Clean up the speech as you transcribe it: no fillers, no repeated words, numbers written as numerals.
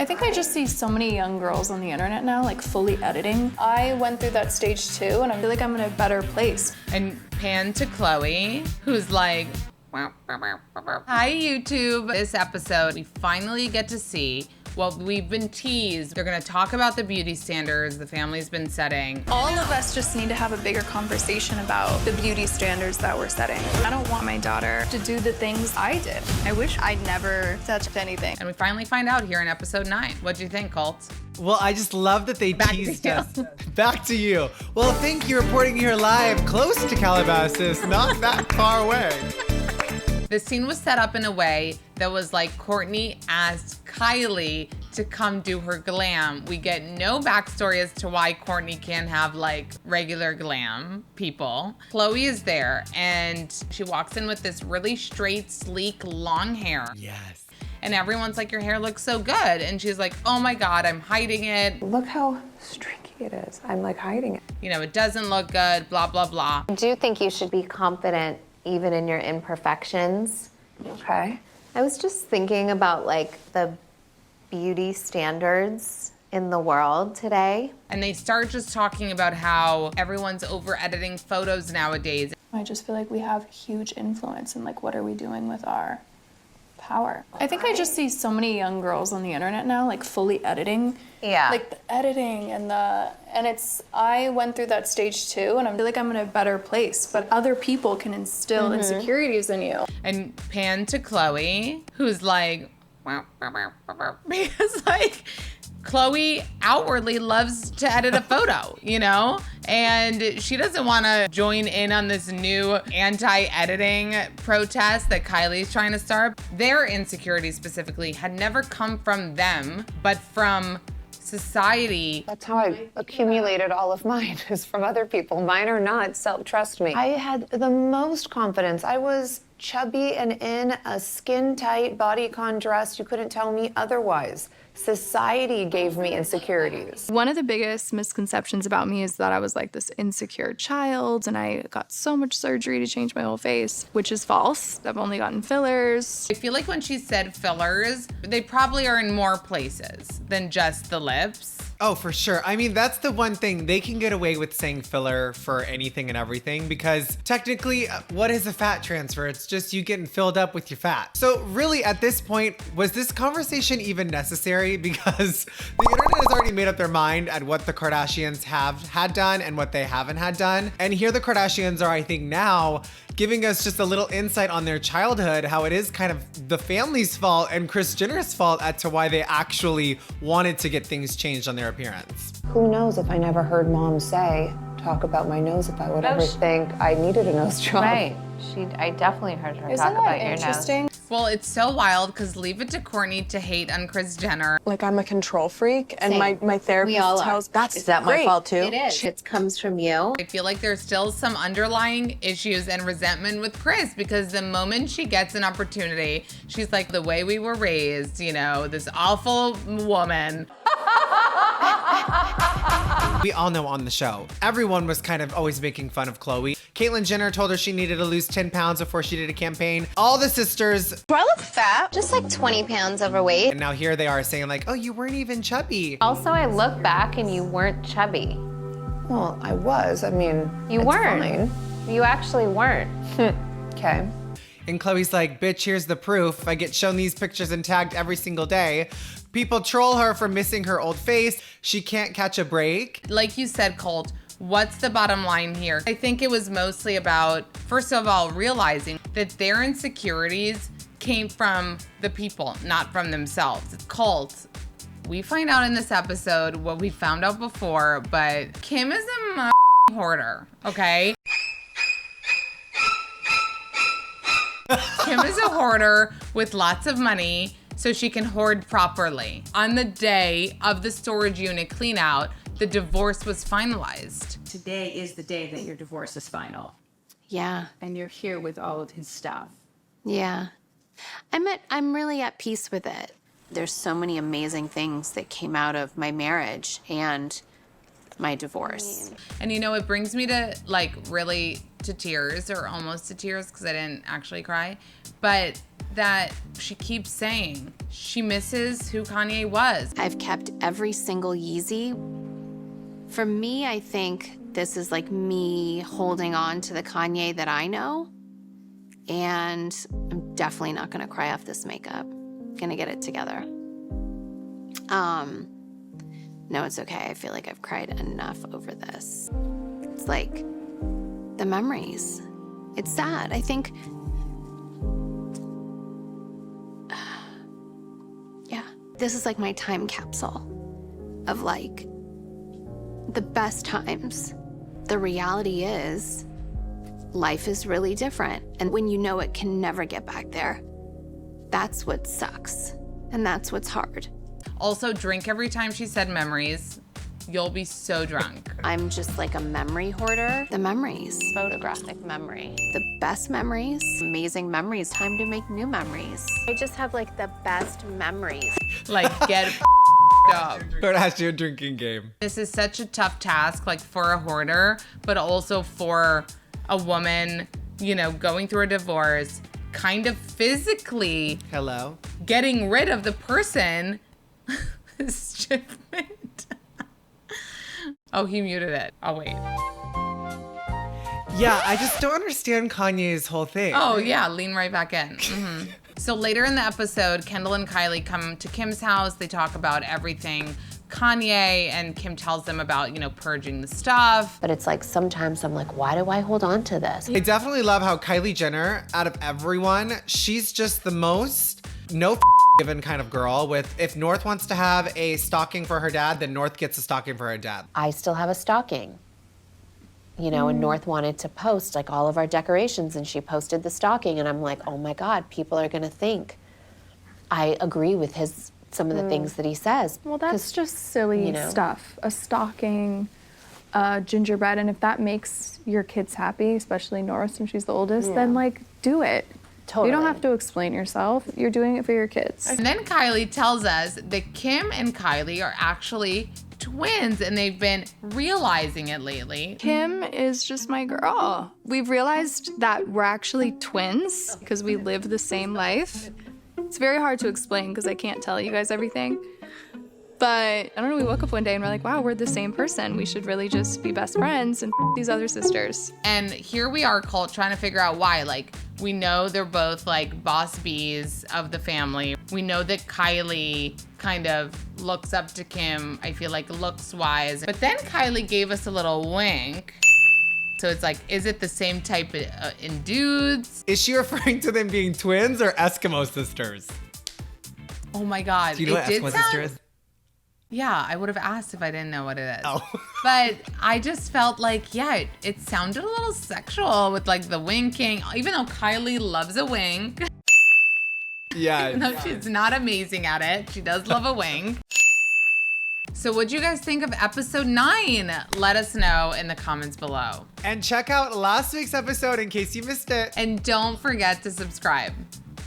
I think I just see so many young girls on the internet now, like fully editing. I went through that stage too, and I feel like I'm in a better place. And pan to Khloé, who's like, hi YouTube. This episode, we finally get to see what we've been teased. They're gonna talk about the beauty standards the family's been setting. All of us just need to have a bigger conversation about the beauty standards that we're setting. I don't want my daughter to do the things I did. I wish I'd never touched anything. And we finally find out here in episode 9. What do you think, Colt? Well, I just love that they teased to us. Back to you. Well, thank you reporting here live, close to Calabasas, not that far away. The scene was set up in a way that was like Kourtney asked Kylie to come do her glam. We get no backstory as to why Kourtney can't have like regular glam people. Khloé is there and she walks in with this really straight, sleek, long hair. Yes. And everyone's like, your hair looks so good. And she's like, oh my God, I'm hiding it. Look how streaky it is. I'm like hiding it. You know, it doesn't look good, blah, blah, blah. I do think you should be confident even in your imperfections. Okay. I was just thinking about like the beauty standards in the world today. And they start just talking about how everyone's over editing photos nowadays. I just feel like we have huge influence in like what are we doing with our power. I think I just see so many young girls on the internet now, like fully editing. Yeah. Like the editing and I went through that stage too, and I feel like I'm in a better place, but other people can instill insecurities in you. And pan to Khloé, who's like, because like, Khloé outwardly loves to edit a photo, you know? And she doesn't want to join in on this new anti-editing protest that Kylie's trying to start. Their insecurities specifically had never come from them, but from society. That's how I accumulated all of mine, is from other people. Mine are not, trust me. I had the most confidence. I was chubby and in a skin-tight bodycon dress. You couldn't tell me otherwise. Society gave me insecurities. One of the biggest misconceptions about me is that I was like this insecure child, and I got so much surgery to change my whole face, which is false. I've only gotten fillers. I feel like when she said fillers, they probably are in more places than just the lips. Oh, for sure. I mean, that's the one thing. They can get away with saying filler for anything and everything because technically, what is a fat transfer? It's just you getting filled up with your fat. So really, at this point, was this conversation even necessary? Because the internet has already made up their mind at what the Kardashians have had done and what they haven't had done. And here the Kardashians are, I think now, giving us just a little insight on their childhood, how it is kind of the family's fault and Kris Jenner's fault as to why they actually wanted to get things changed on their appearance. Who knows if I never heard Mom talk about my nose, if I would ever think I needed a nose job. Right. I definitely heard her talk about your nose. Well, it's so wild because leave it to Kourtney to hate on Kris Jenner. Like I'm a control freak and Same. my therapist We all tells are. that's Is that great. my fault too? It is. It comes from you. I feel like there's still some underlying issues and resentment with Kris because the moment she gets an opportunity, she's like, the way we were raised, you know, this awful woman. We all know on the show, everyone was kind of always making fun of Khloé. Caitlyn Jenner told her she needed to lose 10 pounds before she did a campaign. All the sisters. Do I look fat? Just like 20 pounds overweight. And now here they are saying like, oh, you weren't even chubby. Also, I look back and you weren't chubby. Well, I was. I mean, You it's weren't. fine. You actually weren't. Okay. And Khloé's like, bitch, here's the proof. I get shown these pictures and tagged every single day. People troll her for missing her old face. She can't catch a break. Like you said, Colt, what's the bottom line here? I think it was mostly about, first of all, realizing that their insecurities came from the people, not from themselves. Colt, we find out in this episode what we found out before, but Kim is a hoarder, okay? Kim is a hoarder with lots of money so she can hoard properly. On the day of the storage unit clean out, the divorce was finalized. Today is the day that your divorce is final. Yeah. And you're here with all of his stuff. Yeah. I'm really at peace with it. There's so many amazing things that came out of my marriage and my divorce. And you know, it brings me to like really to tears or almost to tears because I didn't actually cry. But that she keeps saying she misses who Kanye was. I've kept every single Yeezy. For me, I think this is like me holding on to the Kanye that I know. And I'm definitely not gonna cry off this makeup. Gonna get it together. No, it's okay. I feel like I've cried enough over this. It's like the memories. It's sad. I think, yeah, this is like my time capsule of like the best times. The reality is life is really different. And when you know it can never get back there, that's what sucks. And that's what's hard. Also, drink every time she said memories. You'll be so drunk. I'm just like a memory hoarder. The memories. Photographic memory. The best memories. Amazing memories. Time to make new memories. I just have like the best memories. Like, get up. Kardashian drinking game. This is such a tough task, like for a hoarder, but also for a woman, you know, going through a divorce, kind of physically Hello. getting rid of the person. This shipment. Oh, he muted it. Oh, wait. Yeah, I just don't understand Kanye's whole thing. Oh, yeah, lean right back in. Mm-hmm. So later in the episode, Kendall and Kylie come to Kim's house. They talk about everything Kanye, and Kim tells them about, you know, purging the stuff. But it's like sometimes I'm like, why do I hold on to this? I definitely love how Kylie Jenner, out of everyone, she's just the most no given kind of girl with, if North wants to have a stocking for her dad, then North gets a stocking for her dad. I still have a stocking. You know, and North wanted to post like all of our decorations and she posted the stocking and I'm like, oh my God, people are gonna think I agree with some of the things that he says. Well, that's just silly you know. stuff. A stocking, gingerbread, and if that makes your kids happy, especially Norris since she's the oldest, then like do it. Totally. You don't have to explain yourself. You're doing it for your kids. And then Kylie tells us that Kim and Kylie are actually twins and they've been realizing it lately. Kim is just my girl. We've realized that we're actually twins because we live the same life. It's very hard to explain because I can't tell you guys everything. But I don't know, we woke up one day and we're like, wow, we're the same person. We should really just be best friends and these other sisters. And here we are, Colt, trying to figure out why. Like, we know they're both like boss bees of the family. We know that Kylie kind of looks up to Kim, I feel like looks wise. But then Kylie gave us a little wink. So it's like, is it the same type in dudes? Is she referring to them being twins or Eskimo sisters? Oh my God. Do you know what Eskimo sister is? Yeah, I would have asked if I didn't know what it is. Oh. But I just felt like, yeah, it sounded a little sexual with like the winking, even though Kylie loves a wink. Yeah. Even though she's not amazing at it, she does love a wink. So what'd you guys think of episode 9? Let us know in the comments below. And check out last week's episode in case you missed it. And don't forget to subscribe.